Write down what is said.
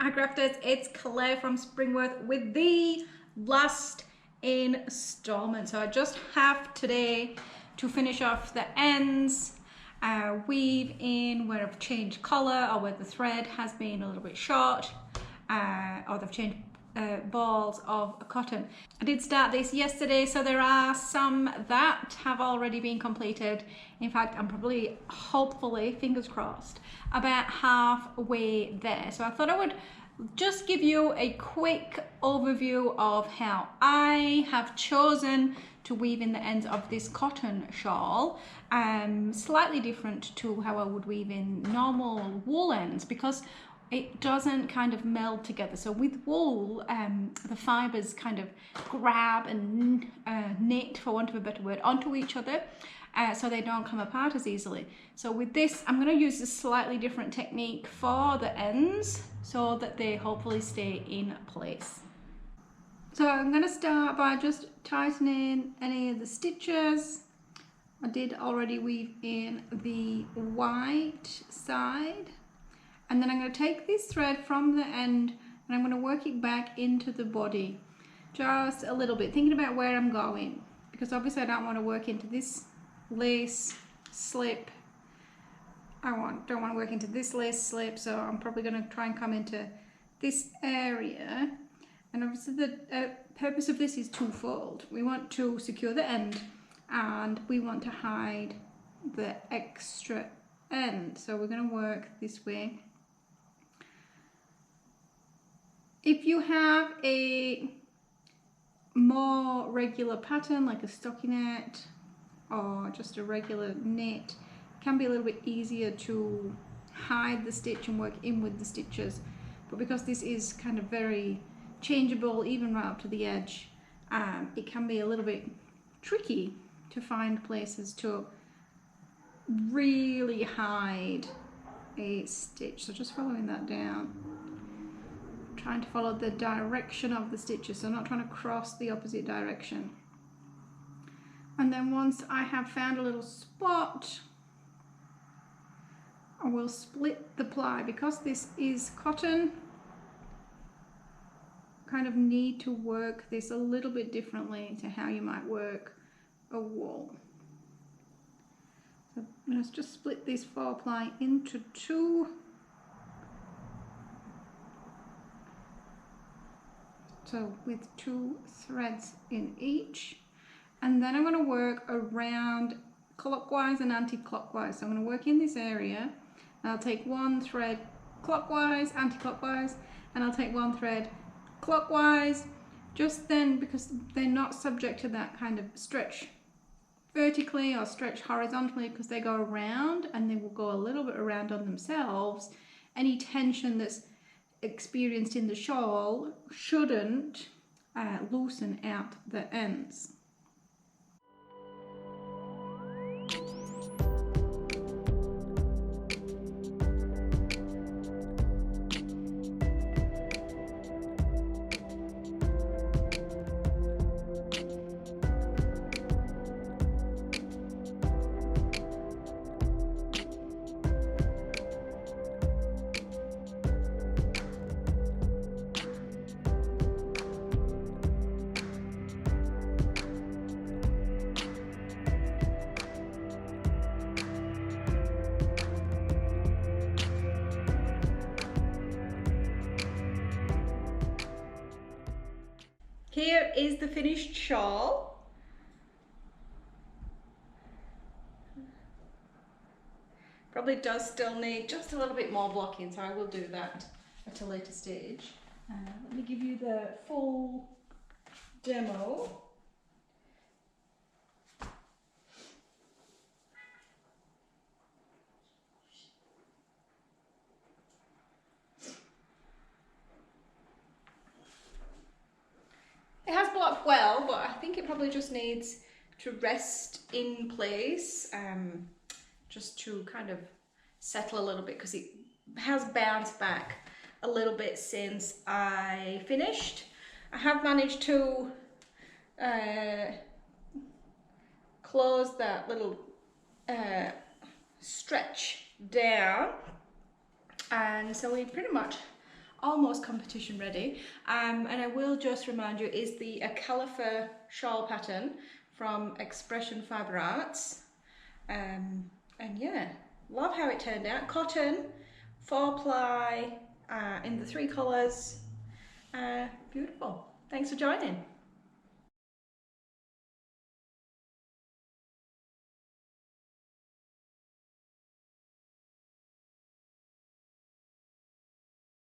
Hi crafters, it's Claire from Springworth with the last installment. So I just have today to finish off the ends, weave in where I've changed colour or where the thread has been a little bit short, or they've changed balls of cotton. I did start this yesterday, so there are some that have already been completed. In fact, I'm probably, hopefully, fingers crossed, about halfway there. So I thought I would just give you a quick overview of how I have chosen to weave in the ends of this cotton shawl, slightly different to how I would weave in normal wool ends, because it doesn't kind of meld together. So with wool, the fibers kind of grab and knit, for want of a better word, onto each other, so they don't come apart as easily. So with this, I'm going to use a slightly different technique for the ends so that they hopefully stay in place. So I'm going to start by just tightening any of the stitches. I did already weave in the white side. And then I'm going to take this thread from the end and I'm going to work it back into the body just a little bit, thinking about where I'm going, because obviously I don't want to work into this lace slip. Don't want to work into this lace slip, so I'm probably going to try and come into this area. And obviously the purpose of this is twofold. We want to secure the end and we want to hide the extra end. So we're going to work this way. If you have a more regular pattern, like a stockinette or just a regular knit, it can be a little bit easier to hide the stitch and work in with the stitches. But because this is kind of very changeable, even right up to the edge, it can be a little bit tricky to find places to really hide a stitch. So just following that down, trying to follow the direction of the stitches, so not trying to cross the opposite direction. And then once I have found a little spot, I will split the ply. Because this is cotton, kind of need to work this a little bit differently to how you might work a wool. So I'm going to just split this 4-ply into 2. So with 2 threads in each, and then I'm going to work around clockwise and anti-clockwise. So I'm going to work in this area, and I'll take 1 thread clockwise, anti-clockwise, and I'll take 1 thread clockwise, just then, because they're not subject to that kind of stretch vertically or stretch horizontally, because they go around and they will go a little bit around on themselves. Any tension that's experienced in the shawl shouldn't loosen out the ends. Here is the finished shawl. Probably does still need just a little bit more blocking, so I will do that at a later stage. Let me give you the full demo. It has blocked well, but I think it probably just needs to rest in place, just to kind of settle a little bit, because it has bounced back a little bit since I finished. I have managed to close that little stretch down, and so we pretty much almost competition ready. And I will just remind you, is the Acalypha shawl pattern from Expression Fibre Arts. And yeah, love how it turned out. Cotton, 4-ply, in the 3 colours. Beautiful. Thanks for joining.